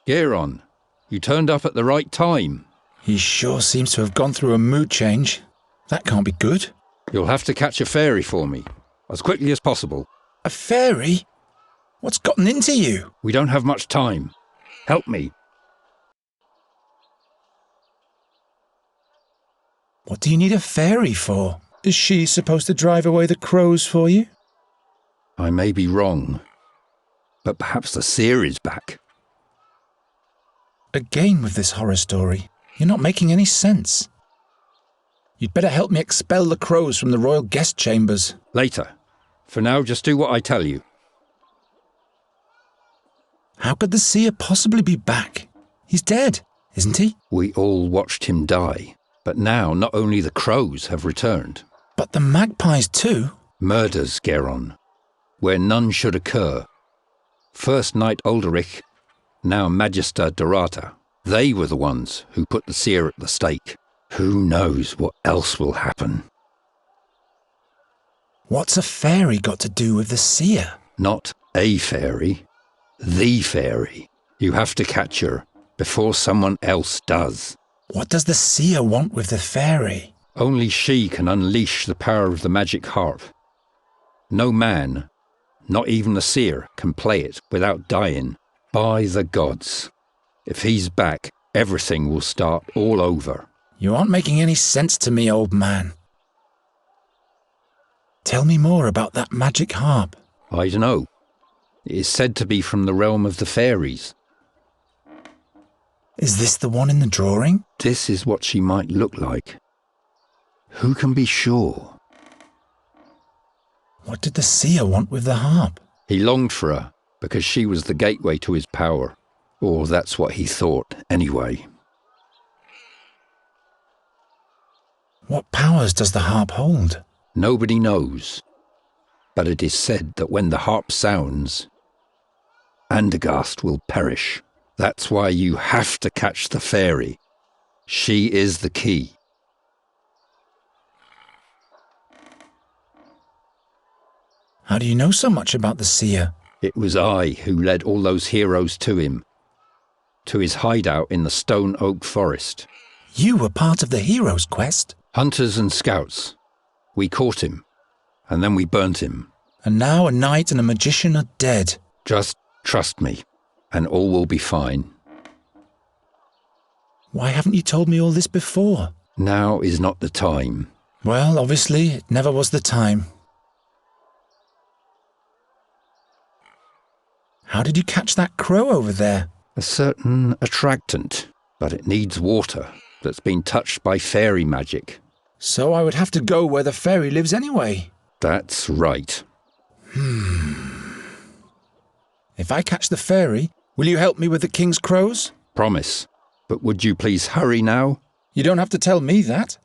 Geron, you turned up at the right time. He sure seems to have gone through a mood change. That can't be good. You'll have to catch a fairy for me, as quickly as possible. A fairy? What's gotten into you? We don't have much time. Help me. What do you need a fairy for? Is she supposed to drive away the crows for you? I may be wrong, but perhaps the seer is back. Again with this horror story. You're not making any sense. You'd better help me expel the crows from the royal guest chambers. Later. For now, just do what I tell you. How could the seer possibly be back? He's dead, isn't he? We all watched him die, but now not only the crows have returned. But the magpies too? Murders, Geron, where none should occur. First Knight Ulderich, now Magister Dorata. They were the ones who put the seer at the stake. Who knows what else will happen? What's a fairy got to do with the seer? Not a fairy, the fairy. You have to catch her before someone else does. What does the seer want with the fairy? Only she can unleash the power of the magic harp. No man, not even the seer, can play it without dying. By the gods. If he's back, everything will start all over. You aren't making any sense to me, old man. Tell me more about that magic harp. I don't know. It is said to be from the realm of the fairies. Is this the one in the drawing? This is what she might look like. Who can be sure? What did the seer want with the harp? He longed for her because she was the gateway to his power. Or that's what he thought, anyway. What powers does the harp hold? Nobody knows. But it is said that when the harp sounds, Andergast will perish. That's why you have to catch the fairy. She is the key. How do you know so much about the seer? It was I who led all those heroes to him, to his hideout in the Stone Oak Forest. You were part of the hero's quest? Hunters and scouts. We caught him, and then we burnt him. And now a knight and a magician are dead. Just trust me, and all will be fine. Why haven't you told me all this before? Now is not the time. Well, obviously, it never was the time. How did you catch that crow over there? A certain attractant, but it needs water that's been touched by fairy magic. So I would have to go where the fairy lives anyway. That's right. If I catch the fairy, will you help me with the king's crows? Promise. But would you please hurry now? You don't have to tell me that.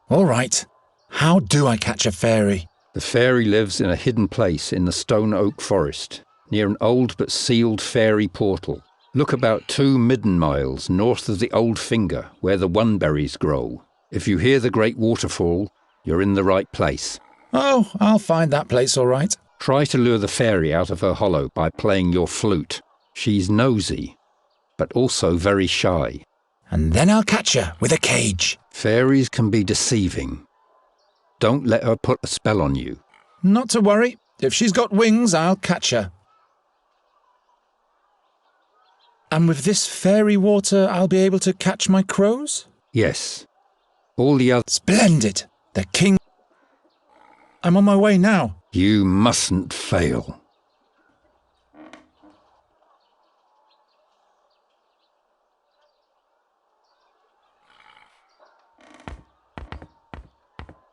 All right. How do I catch a fairy? The fairy lives in a hidden place in the Stone Oak Forest, near an old but sealed fairy portal. Look about 2 midden miles north of the Old Finger, where the oneberries grow. If you hear the great waterfall, you're in the right place. Oh, I'll find that place all right. Try to lure the fairy out of her hollow by playing your flute. She's nosy, but also very shy. And then I'll catch her with a cage. Fairies can be deceiving. Don't let her put a spell on you. Not to worry. If she's got wings, I'll catch her. And with this fairy water, I'll be able to catch my crows? Yes. All the others... Splendid! The king... I'm on my way now. You mustn't fail.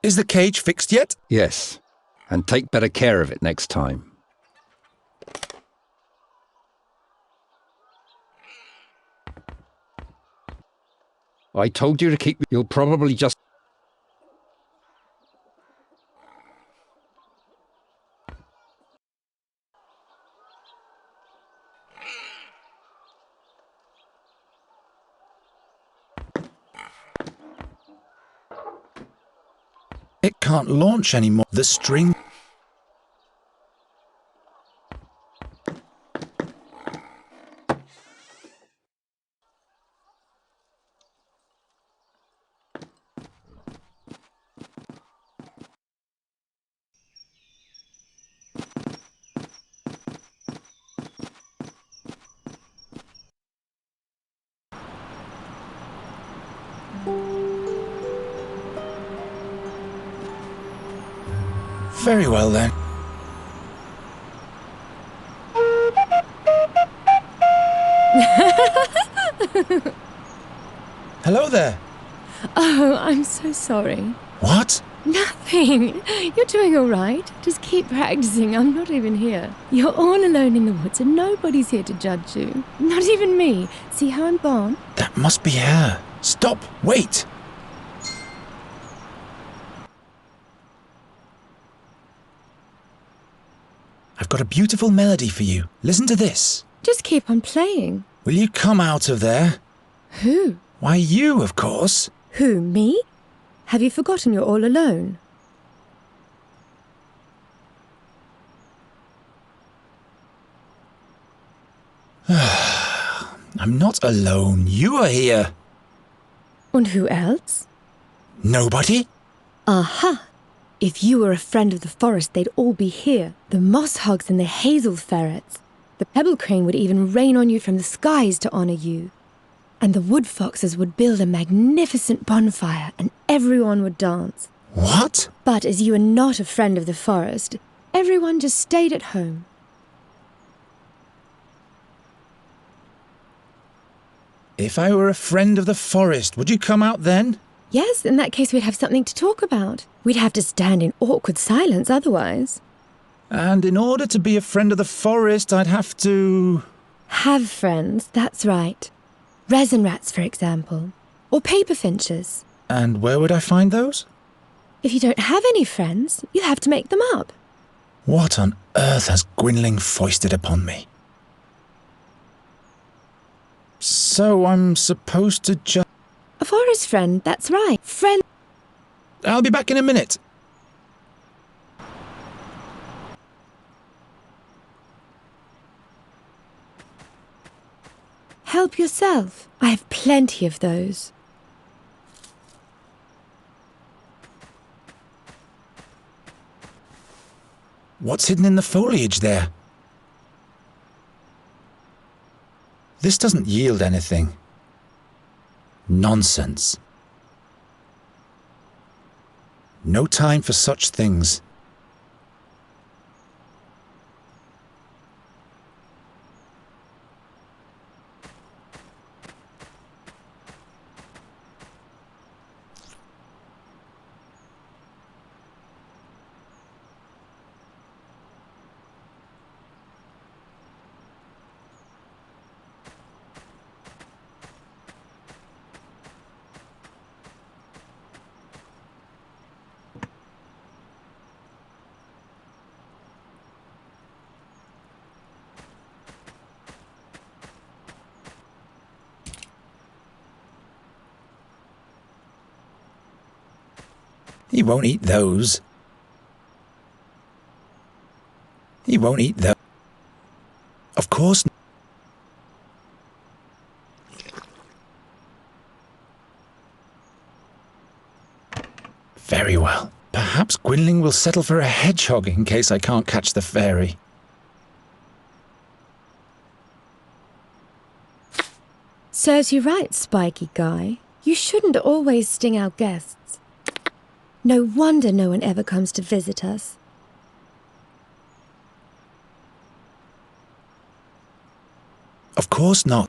Is the cage fixed yet? Yes. And take better care of it next time. I told you to keep... You'll probably just... It can't launch anymore. The string... Very well then. Hello there. Oh, I'm so sorry. What? Nothing. You're doing all right. Just keep practicing. I'm not even here. You're all alone in the woods and nobody's here to judge you. Not even me. See how I'm gone? That must be her. Stop! Wait! I've got a beautiful melody for you. Listen to this. Just keep on playing. Will you come out of there? Who? Why, you, of course. Who, me? Have you forgotten you're all alone? I'm not alone. You are here. And who else? Nobody? Aha! If you were a friend of the forest, they'd all be here. The moss hogs and the hazel ferrets. The pebble crane would even rain on you from the skies to honour you. And the wood foxes would build a magnificent bonfire and everyone would dance. What? But as you are not a friend of the forest, everyone just stayed at home. If I were a friend of the forest, would you come out then? Yes, in that case we'd have something to talk about. We'd have to stand in awkward silence otherwise. And in order to be a friend of the forest, I'd have to... Have friends, that's right. Resin rats, for example. Or paper finches. And where would I find those? If you don't have any friends, you'll have to make them up. What on earth has Gwynling foisted upon me? So I'm supposed to just... A forest friend, that's right. Friend. I'll be back in a minute. Help yourself. I have plenty of those. What's hidden in the foliage there? This doesn't yield anything. Nonsense. No time for such things. He won't eat those. He won't eat those. Of course not. Very well. Perhaps Gwynling will settle for a hedgehog in case I can't catch the fairy. Serves you right, spiky guy. You shouldn't always sting our guests. No wonder no one ever comes to visit us. Of course not.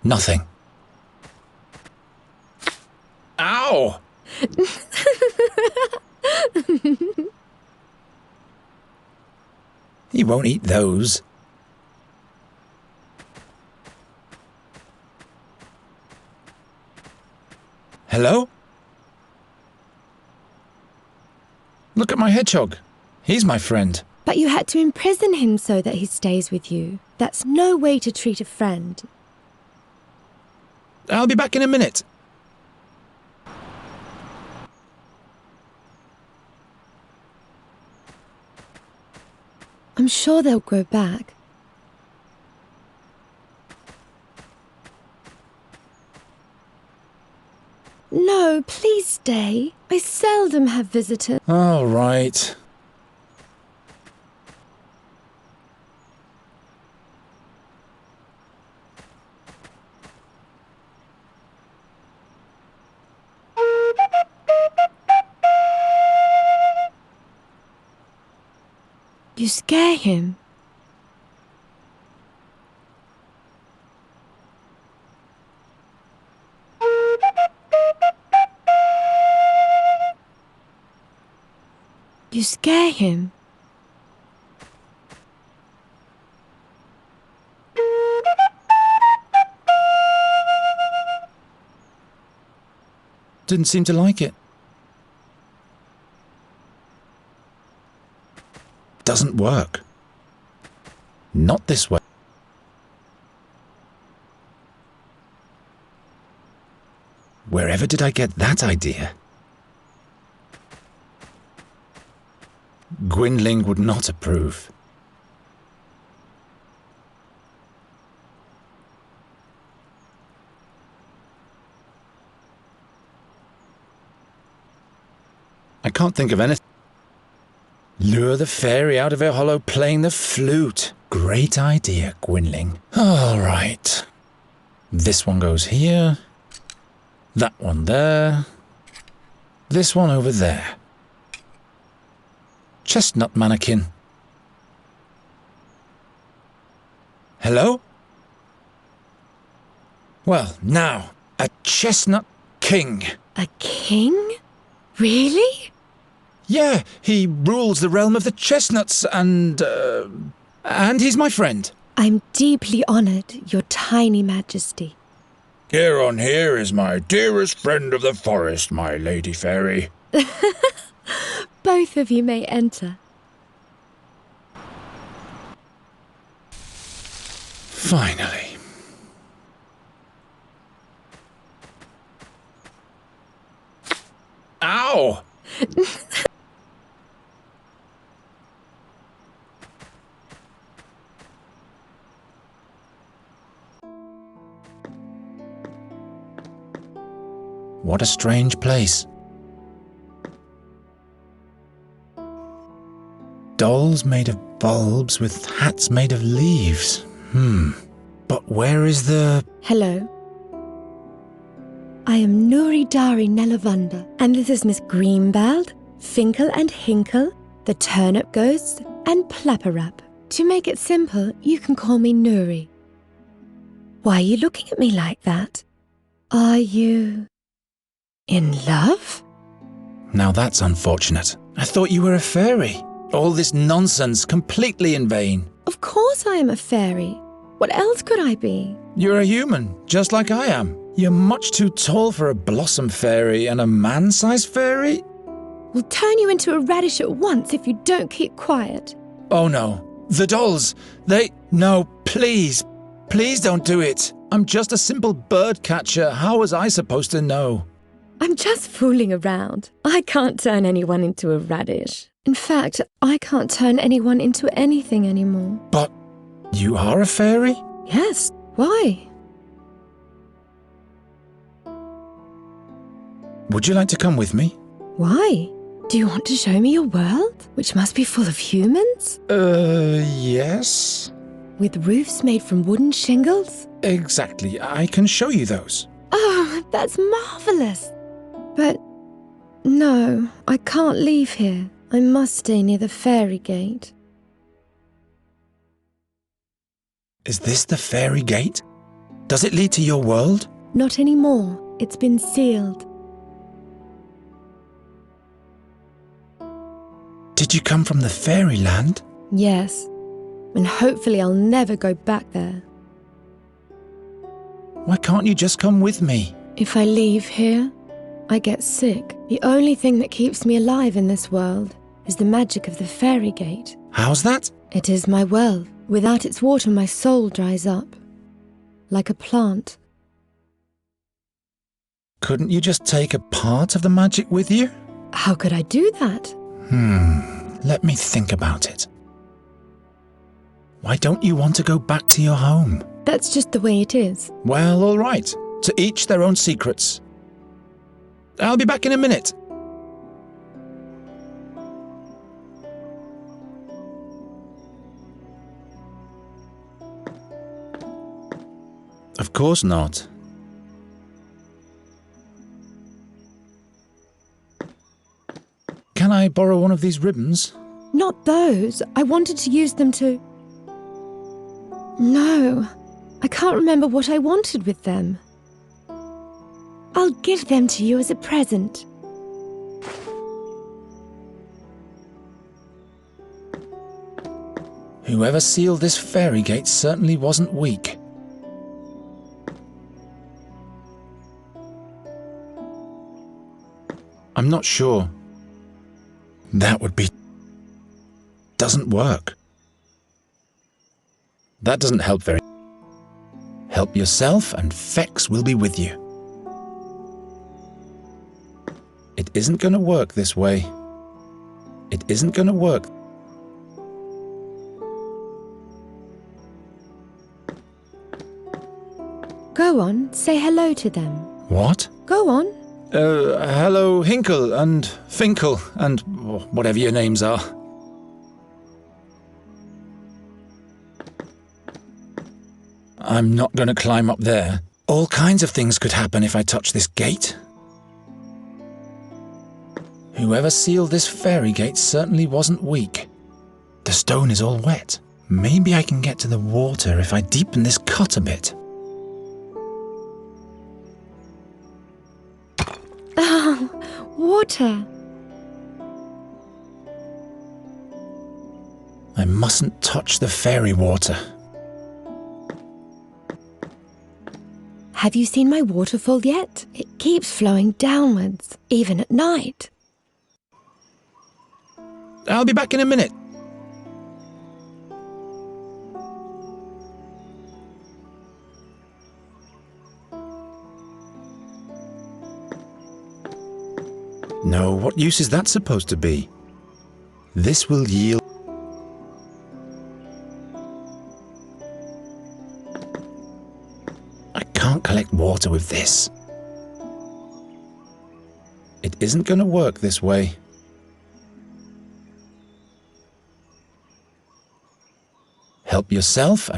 Nothing. Ow! He won't eat those. Hello? Look at my hedgehog. He's my friend. But you had to imprison him so that he stays with you. That's no way to treat a friend. I'll be back in a minute. I'm sure they'll grow back. No, please stay. I seldom have visitors. All right. You scare him. You scare him. Didn't seem to like it. Doesn't work. Not this way. Wherever did I get that idea? Gwynling would not approve. I can't think of anything. Lure the fairy out of her hollow playing the flute. Great idea, Gwynling. All right. This one goes here. That one there. This one over there. Chestnut mannequin. Hello? Well, now, a chestnut king. A king? Really? Yeah, he rules the realm of the chestnuts and he's my friend. I'm deeply honoured, Your Tiny Majesty. Here on here is my dearest friend of the forest, my lady fairy. Both of you may enter. Finally. Ow! What a strange place. Dolls made of bulbs with hats made of leaves. But where is the... Hello. I am Nuri Dari Nelavunda, and this is Miss Greenbald, Finkel and Hinkle, the Turnip Ghosts, and Plapperap. To make it simple, you can call me Nuri. Why are you looking at me like that? Are you... in love? Now that's unfortunate. I thought you were a fairy. All this nonsense completely in vain. Of course I am a fairy. What else could I be? You're a human, just like I am. You're much too tall for a blossom fairy and a man-sized fairy. We'll turn you into a radish at once if you don't keep quiet. Oh no. The dolls, No, please. Please don't do it. I'm just a simple bird catcher. How was I supposed to know? I'm just fooling around. I can't turn anyone into a radish. In fact, I can't turn anyone into anything anymore. But you are a fairy? Yes. Why? Would you like to come with me? Why? Do you want to show me your world, which must be full of humans? Yes. With roofs made from wooden shingles? Exactly. I can show you those. Oh, that's marvellous. But no, I can't leave here. I must stay near the fairy gate. Is this the fairy gate? Does it lead to your world? Not anymore. It's been sealed. Did you come from the fairyland? Yes. And hopefully I'll never go back there. Why can't you just come with me? If I leave here, I get sick. The only thing that keeps me alive in this world is the magic of the fairy gate. How's that? It is my well. Without its water, my soul dries up. Like a plant. Couldn't you just take a part of the magic with you? How could I do that? Let me think about it. Why don't you want to go back to your home? That's just the way it is. Well, all right. To each their own secrets. I'll be back in a minute. Of course not. Can I borrow one of these ribbons? Not those. I wanted to use them to... No, I can't remember what I wanted with them. I'll give them to you as a present. Whoever sealed this fairy gate certainly wasn't weak. I'm not sure. That would be... doesn't work. That doesn't help very... Help yourself and Fex will be with you. It isn't going to work this way. It isn't going to work. Go on, say hello to them. What? Go on. Hello Hinkle and Finkel and whatever your names are. I'm not going to climb up there. All kinds of things could happen if I touch this gate. Whoever sealed this fairy gate certainly wasn't weak. The stone is all wet. Maybe I can get to the water if I deepen this cut a bit. Oh, water. I mustn't touch the fairy water. Have you seen my waterfall yet? It keeps flowing downwards, even at night. I'll be back in a minute. No, what use is that supposed to be? This will yield... I can't collect water with this. It isn't going to work this way. Help yourself.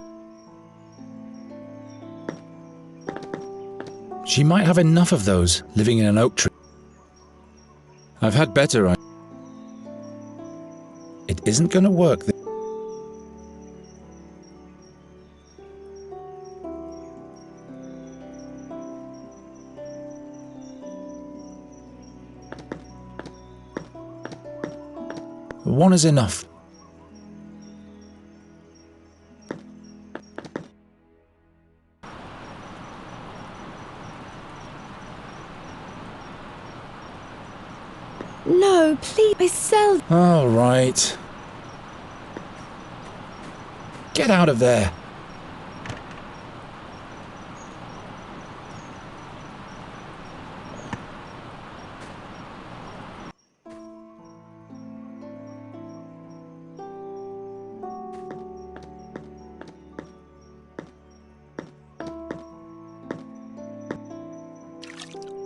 She might have enough of those living in an oak tree. I've had better. It isn't going to work. One is enough. No, please, I sell... All right. Get out of there.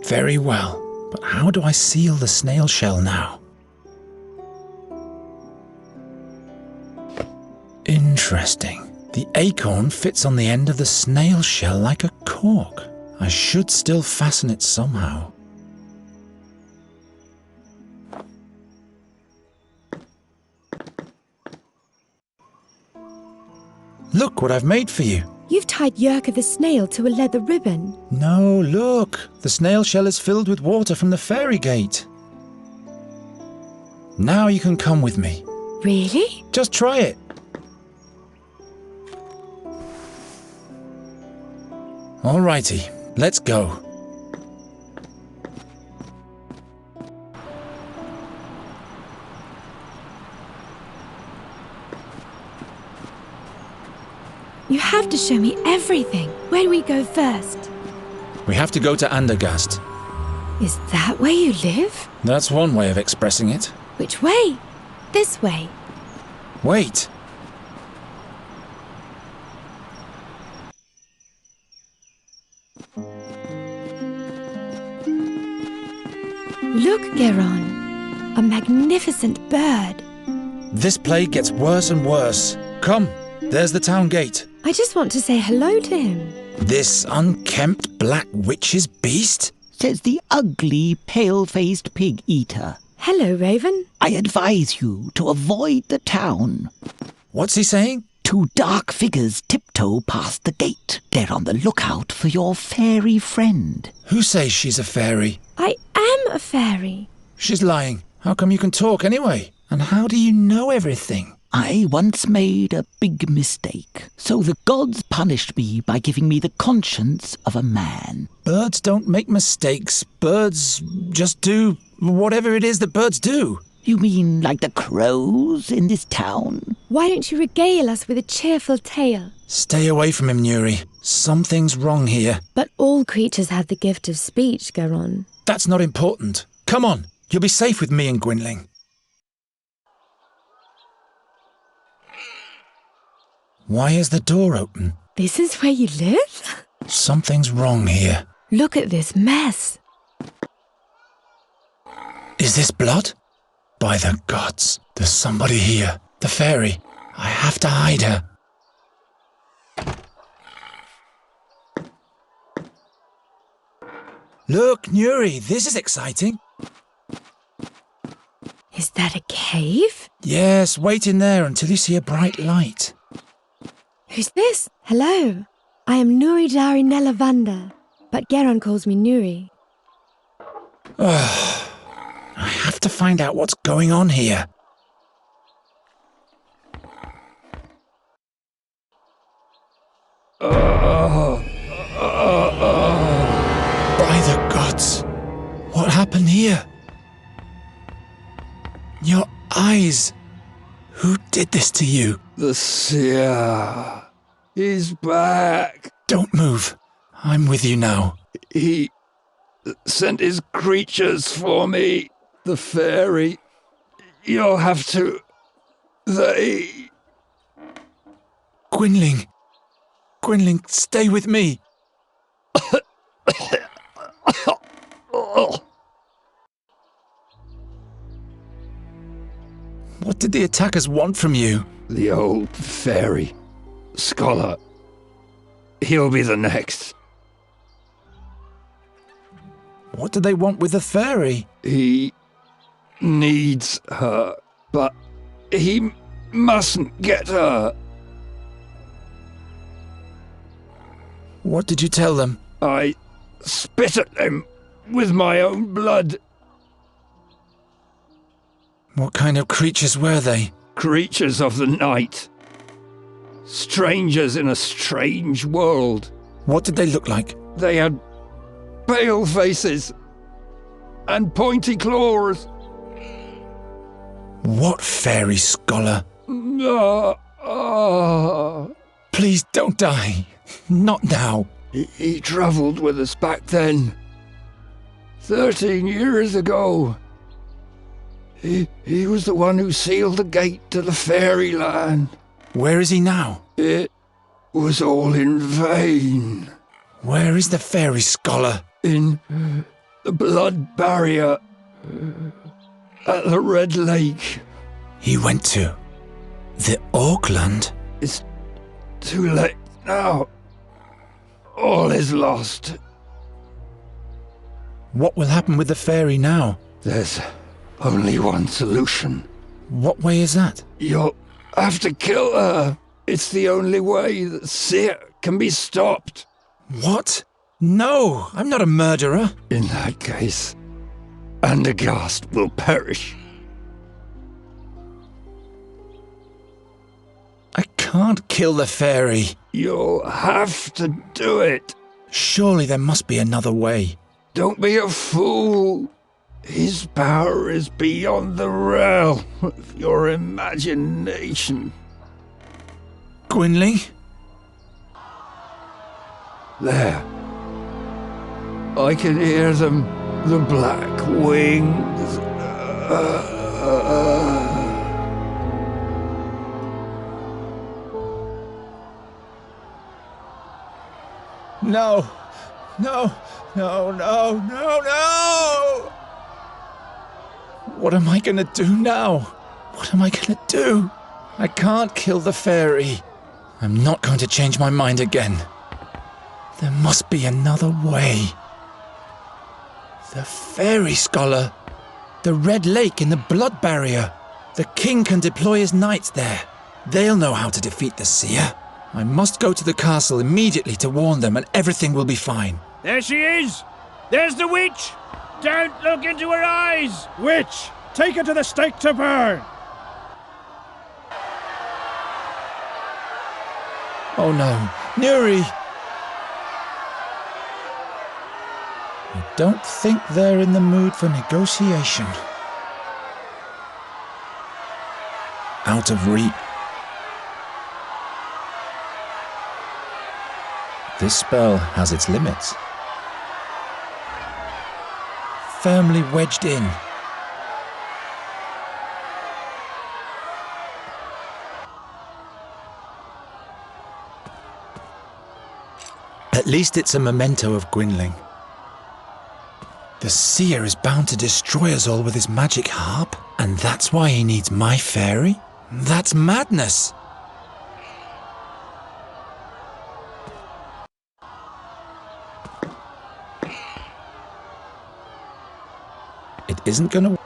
Very well. But how do I seal the snail shell now? Interesting. The acorn fits on the end of the snail shell like a cork. I should still fasten it somehow. Look what I've made for you. You've tied Yerka the snail to a leather ribbon. No, look. The snail shell is filled with water from the fairy gate. Now you can come with me. Really? Just try it. Alrighty, let's go. You have to show me everything. Where do we go first? We have to go to Andergast. Is that where you live? That's one way of expressing it. Which way? This way. Wait. Look, Geron. A magnificent bird. This plague gets worse and worse. Come, there's the town gate. I just want to say hello to him. This unkempt black witch's beast? Says the ugly, pale-faced pig-eater. Hello, Raven. I advise you to avoid the town. What's he saying? Two dark figures tiptoe past the gate. They're on the lookout for your fairy friend. Who says she's a fairy? I am a fairy. She's lying. How come you can talk anyway? And how do you know everything? I once made a big mistake, so the gods punished me by giving me the conscience of a man. Birds don't make mistakes. Birds just do whatever it is that birds do. You mean like the crows in this town? Why don't you regale us with a cheerful tale? Stay away from him, Nuri. Something's wrong here. But all creatures have the gift of speech, Garon. That's not important. Come on, you'll be safe with me and Gwynling. Why is the door open? This is where you live? Something's wrong here. Look at this mess. Is this blood? By the gods, there's somebody here. The fairy. I have to hide her. Look, Nuri, this is exciting. Is that a cave? Yes, wait in there until you see a bright light. Who's this? Hello. I am Nuri Dari Nelavanda, but Garon calls me Nuri. I have to find out what's going on here. By the gods, what happened here? Your eyes. Who did this to you? The seer. He's back. Don't move. I'm with you now. He sent his creatures for me. The fairy. You'll have to... They... Gwynling. Gwynling, stay with me. What did the attackers want from you? The old fairy. Scholar. He'll be the next. What do they want with the fairy? He needs her, but he mustn't get her. What did you tell them? I spit at them with my own blood. What kind of creatures were they? Creatures of the night. Strangers in a strange world. What did they look like? They had pale faces and pointy claws. What fairy, scholar? Please don't die. Not now. He travelled with us back then. 13 years ago. He was the one who sealed the gate to the fairyland. Where is he now? It was all in vain. Where is the fairy, scholar? In the blood barrier at the Red Lake. He went to the Auckland? It's too late now. All is lost. What will happen with the fairy now? There's only one solution. What way is that? You'll have to kill her. It's the only way that Seer can be stopped. What? No, I'm not a murderer. In that case, Andergast will perish. I can't kill the fairy. You'll have to do it. Surely there must be another way. Don't be a fool. His power is beyond the realm of your imagination. Gwynling? There. I can hear them, the black wings. No, no, no, no, no, no! What am I gonna do now? What am I gonna do? I can't kill the fairy. I'm not going to change my mind again. There must be another way. The fairy, scholar. The Red Lake in the Blood Barrier. The king can deploy his knights there. They'll know how to defeat the seer. I must go to the castle immediately to warn them, and everything will be fine. There she is! There's the witch! Don't look into her eyes! Witch, take her to the stake to burn! Oh no, Nuri! I don't think they're in the mood for negotiation. Out of reach. This spell has its limits. Firmly wedged in. At least it's a memento of Gwynling. The seer is bound to destroy us all with his magic harp, and that's why he needs my fairy? That's madness! It isn't gonna...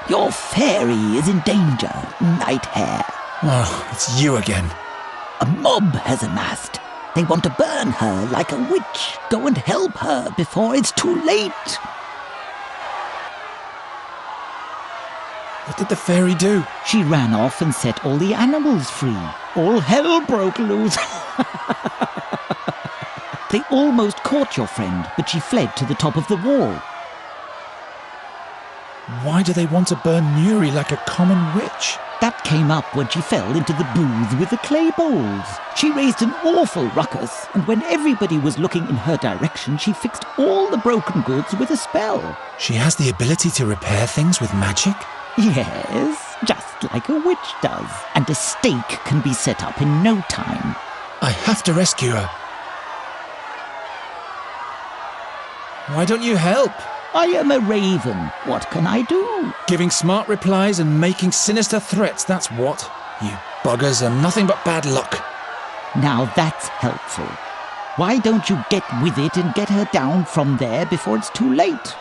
Your fairy is in danger, Night Hare. Oh, it's you again. A mob has amassed. They want to burn her like a witch. Go and help her before it's too late. What did the fairy do? She ran off and set all the animals free. All hell broke loose. They almost caught your friend, but she fled to the top of the wall. Why do they want to burn Nuri like a common witch? That came up when she fell into the booth with the clay bowls. She raised an awful ruckus, and when everybody was looking in her direction, she fixed all the broken goods with a spell. She has the ability to repair things with magic? Yes, just like a witch does. And a stake can be set up in no time. I have to rescue her. Why don't you help? I am a raven. What can I do? Giving smart replies and making sinister threats, that's what. You buggers are nothing but bad luck. Now that's helpful. Why don't you get with it and get her down from there before it's too late?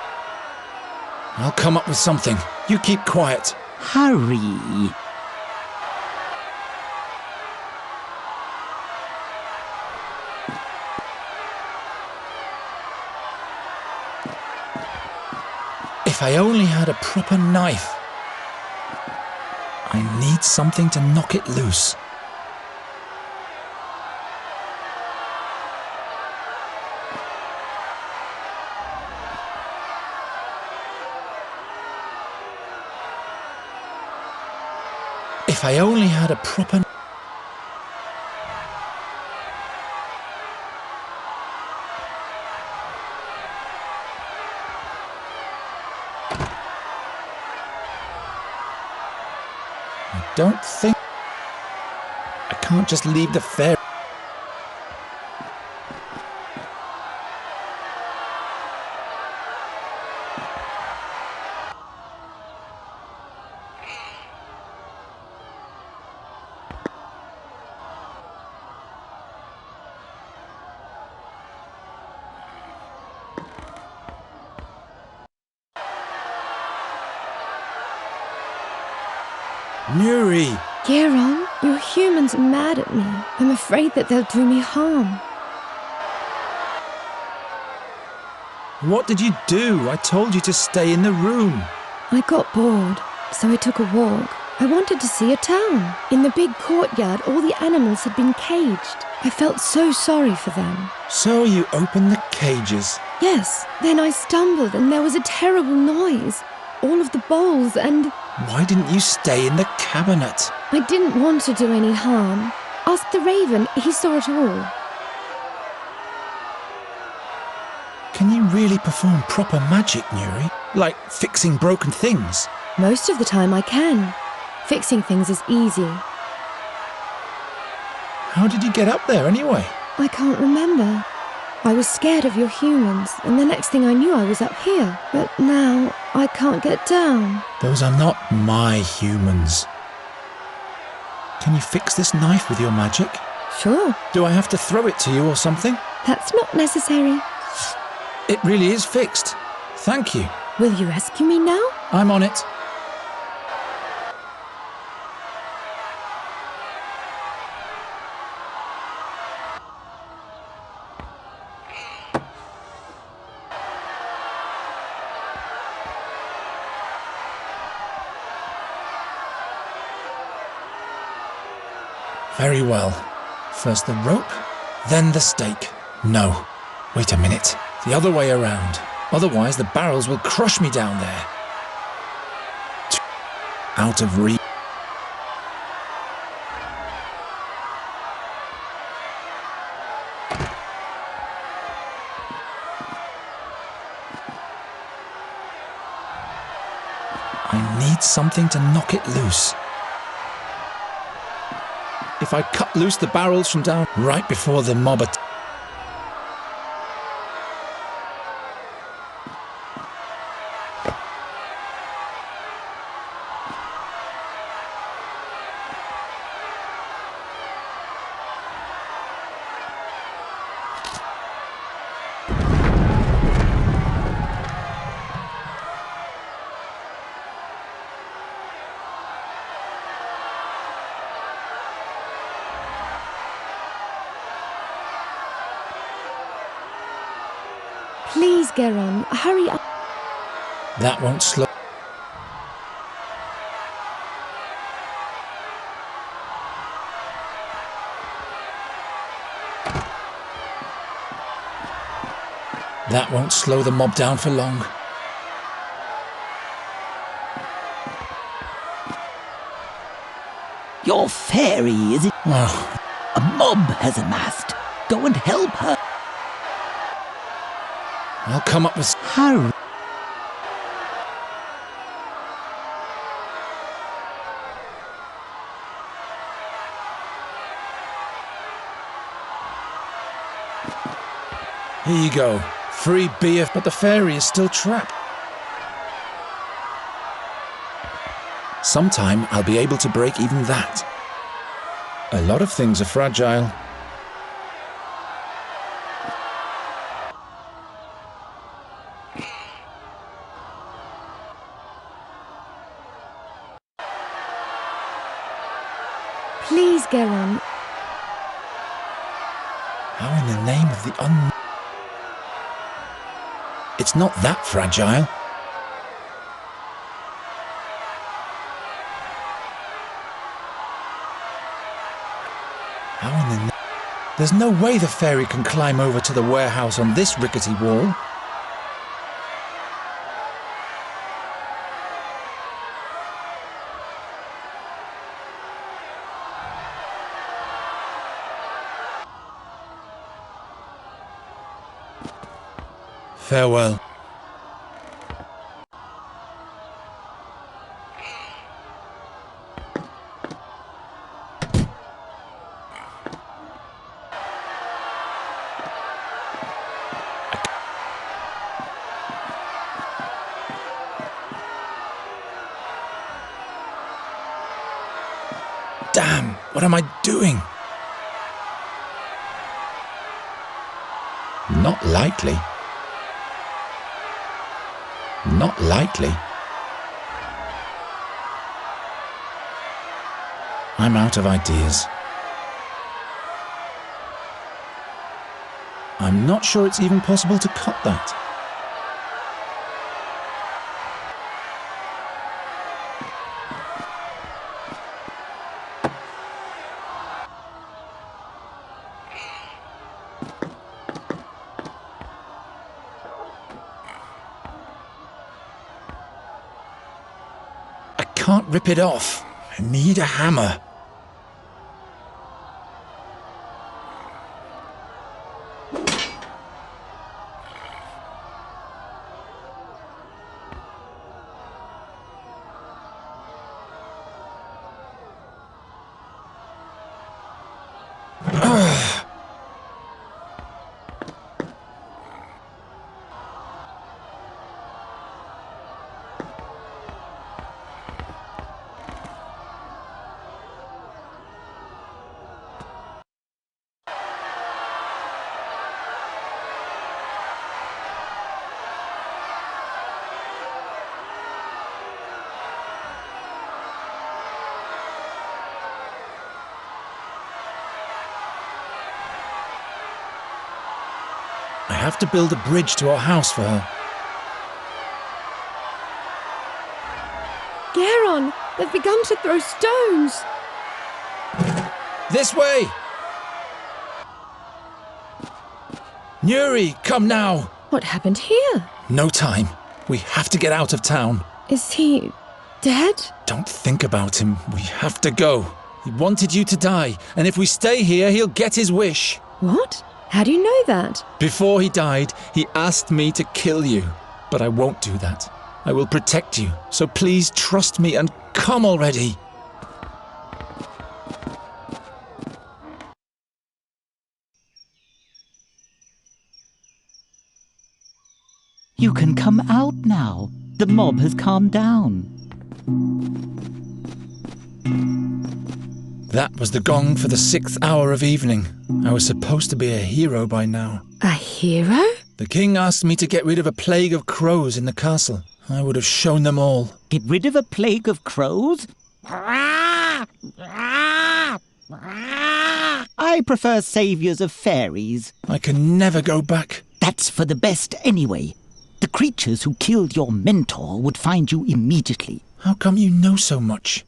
I'll come up with something. You keep quiet. Hurry. If I only had a proper knife. I need something to knock it loose. If I only had a proper... I don't think... I can't just leave the fair... Nuri! Geron, your humans are mad at me. I'm afraid that they'll do me harm. What did you do? I told you to stay in the room. I got bored, so I took a walk. I wanted to see a town. In the big courtyard, all the animals had been caged. I felt so sorry for them. So you opened the cages. Yes, then I stumbled and there was a terrible noise. All of the bowls and... Why didn't you stay in the cabinet? I didn't want to do any harm. Ask the raven, he saw it all. Can you really perform proper magic, Nuri? Like fixing broken things? Most of the time I can. Fixing things is easy. How did you get up there anyway? I can't remember. I was scared of your humans, and the next thing I knew I was up here. But now I can't get down. Those are not my humans. Can you fix this knife with your magic? Sure, Do I have to throw it to you or something? that's not necessary. It really is fixed. Thank you. Will you rescue me now? I'm on it. Very well. First the rope, then the stake. No. Wait a minute. The other way around. Otherwise the barrels will crush me down there. Out of reach. I need something to knock it loose. If I cut loose the barrels from down right before the mob Please, Geron, hurry up. That won't slow. That won't slow the mob down for long. Your fairy, is it? Oh, A mob has amassed. Go and help her. I'll come up with... Hurry. Here you go. Free beer, but the fairy is still trapped. Sometime I'll be able to break even that. A lot of things are fragile. Please, Geron. How in the name of the It's not that fragile. How in the There's no way the fairy can climb over to the warehouse on this rickety wall. Farewell. Damn, what am I doing? Not likely. Not likely. I'm out of ideas. I'm not sure it's even possible to cut that. I can't rip it off. I need a hammer. have to build a bridge to our house for her. Geron, they've begun to throw stones. This way! Nuri, come now! What happened here? No time. We have to get out of town. Is he dead? Don't think about him. We have to go. He wanted you to die, and if we stay here, he'll get his wish. What? How do you know that? Before he died, he asked me to kill you. But I won't do that. I will protect you, so please trust me and come already. You can come out now. The mob has calmed down. That was the gong for the 6th hour of evening. I was supposed to be a hero by now. A hero? The king asked me to get rid of a plague of crows in the castle. I would have shown them all. Get rid of a plague of crows? I prefer saviours of fairies. I can never go back. That's for the best anyway. The creatures who killed your mentor would find you immediately. How come you know so much?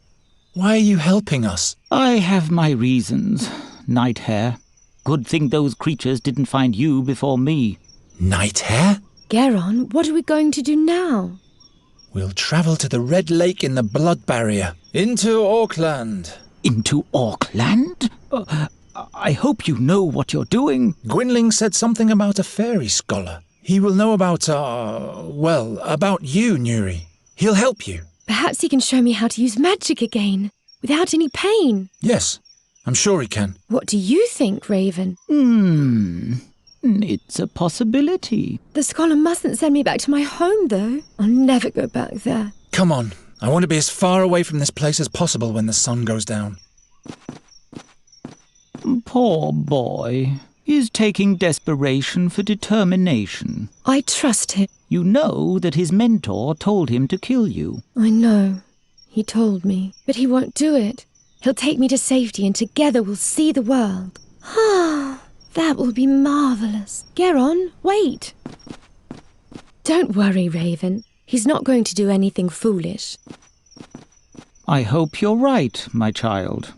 Why are you helping us? I have my reasons, Night Hare. Good thing those creatures didn't find you before me. Night Hare? Geron, what are we going to do now? We'll travel to the Red Lake in the Blood Barrier. Into Auckland. Into Auckland? I hope you know what you're doing. Gwynling said something about a fairy scholar. He will know about, about you, Nuri. He'll help you. Perhaps he can show me how to use magic again, without any pain. Yes, I'm sure he can. What do you think, Raven? It's a possibility. The scholar mustn't send me back to my home, though. I'll never go back there. Come on. I want to be as far away from this place as possible when the sun goes down. Poor boy. He's taking desperation for determination. I trust him. You know that his mentor told him to kill you. I know. He told me. But he won't do it. He'll take me to safety and together we'll see the world. Ah, that will be marvellous. Geron, wait. Don't worry, Raven. He's not going to do anything foolish. I hope you're right, my child.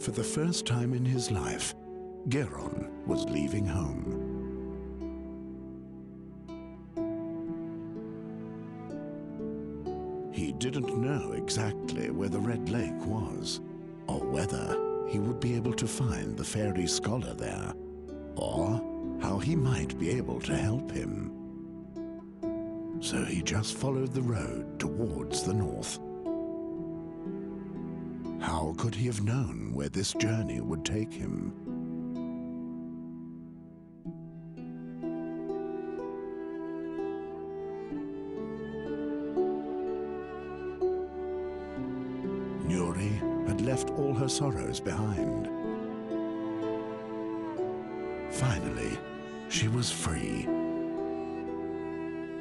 For the first time in his life, Geron was leaving home. He didn't know exactly where the Red Lake was, or whether he would be able to find the fairy scholar there, or how he might be able to help him. So he just followed the road towards the north. How could he have known where this journey would take him? Nuri had left all her sorrows behind. Finally, she was free.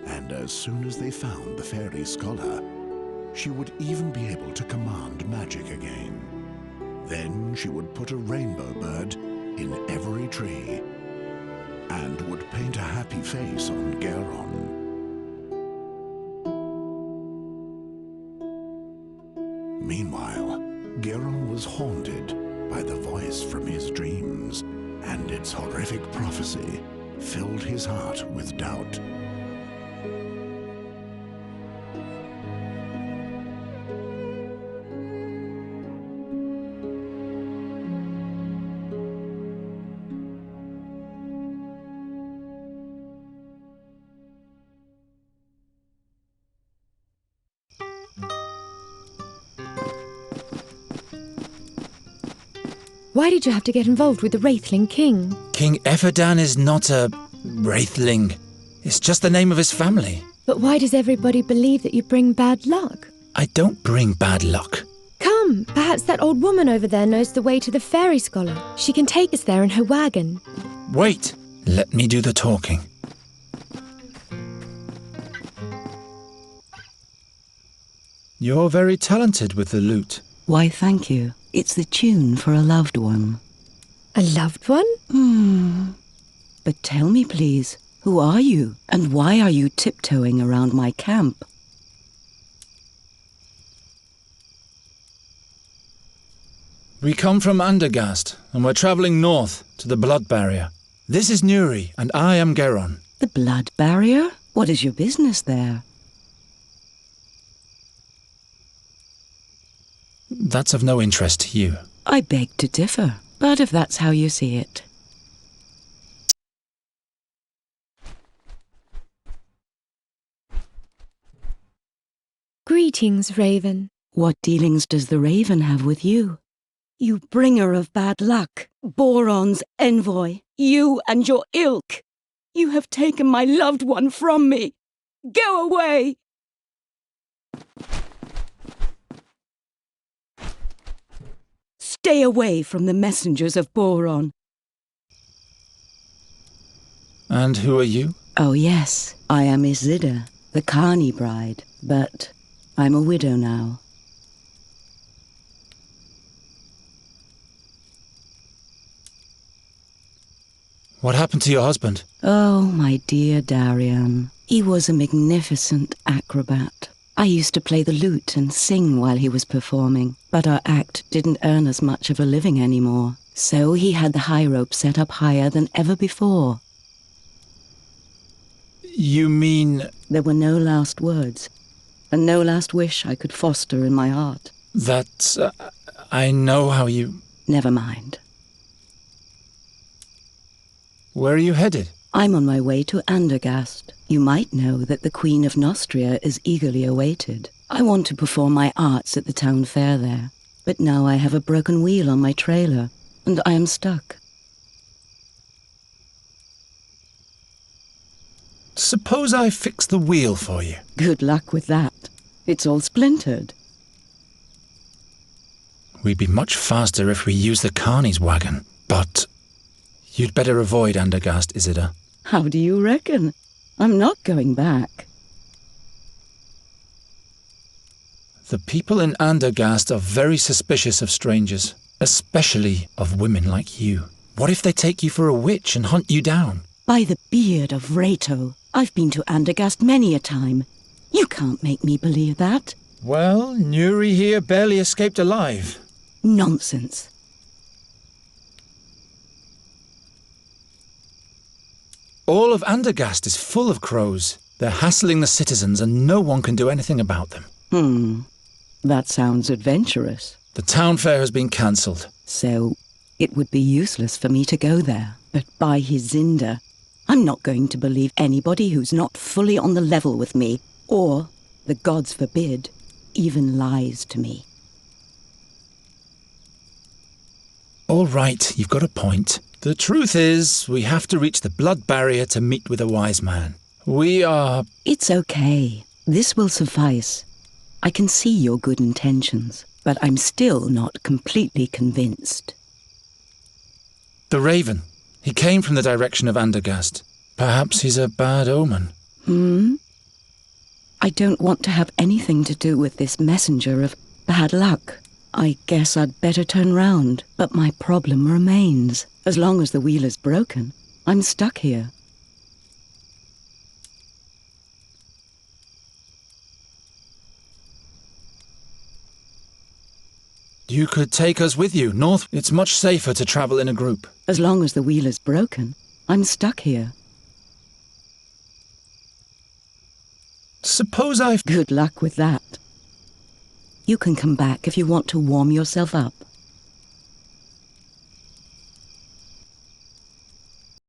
And as soon as they found the fairy scholar, she would even be able to command magic again. Then she would put a rainbow bird in every tree and would paint a happy face on Geron. Meanwhile, Geron was haunted by the voice from his dreams, and its horrific prophecy filled his heart with doubt. Why did you have to get involved with the Wraithling King? King Efferdan is not a Wraithling. It's just the name of his family. But why does everybody believe that you bring bad luck? I don't bring bad luck. Come, Come, perhaps that old woman over there knows the way to the fairy scholar. She can take us there in her wagon. Wait! Let me do the talking. You're very talented with the lute. Why, thank you. It's the tune for a loved one. A loved one? But tell me, please, who are you? And why are you tiptoeing around my camp? We come from Andergast, and we're travelling north to the blood barrier. This is Nuri, and I am Geron. The blood barrier? What is your business there? That's of no interest to you. I beg to differ, but if that's how you see it. Greetings, Raven. What dealings does the raven have with you? You bringer of bad luck, Boron's envoy, you and your ilk. You have taken my loved one from me. Go away! Stay away from the messengers of Boron. And who are you? Oh yes, I am Isilda, the Carney bride, but I'm a widow now. What happened to your husband? Oh, my dear Darian. He was a magnificent acrobat. I used to play the lute and sing while he was performing, but our act didn't earn us much of a living anymore. So he had the high rope set up higher than ever before. You mean... There were no last words, and no last wish I could foster in my heart. That... I know how you... Never mind. Where are you headed? I'm on my way to Andergast. You might know that the Queen of Nostria is eagerly awaited. I want to perform my arts at the town fair there, but now I have a broken wheel on my trailer, and I am stuck. Suppose I fix the wheel for you. Good luck with that. It's all splintered. We'd be much faster if we used the Carney's wagon, but... You'd better avoid Andergast, Isilda. How do you reckon? I'm not going back. The people in Andergast are very suspicious of strangers, especially of women like you. What if they take you for a witch and hunt you down? By the beard of Rato, I've been to Andergast many a time. You can't make me believe that. Well, Nuri here barely escaped alive. Nonsense. All of Andergast is full of crows. They're hassling the citizens and no one can do anything about them. That sounds adventurous. The town fair has been cancelled. So, it would be useless for me to go there. But by Hizinda, I'm not going to believe anybody who's not fully on the level with me, or, the gods forbid, even lies to me. All right, you've got a point. The truth is, we have to reach the blood barrier to meet with a wise man. We are... It's okay. This will suffice. I can see your good intentions, but I'm still not completely convinced. The Raven. He came from the direction of Andergast. Perhaps he's a bad omen. I don't want to have anything to do with this messenger of bad luck. I guess I'd better turn round, but my problem remains. As long as the wheel is broken, I'm stuck here. You could take us with you north. It's much safer to travel in a group. As long as the wheel is broken, I'm stuck here. Suppose I... Good luck with that. You can come back if you want to warm yourself up.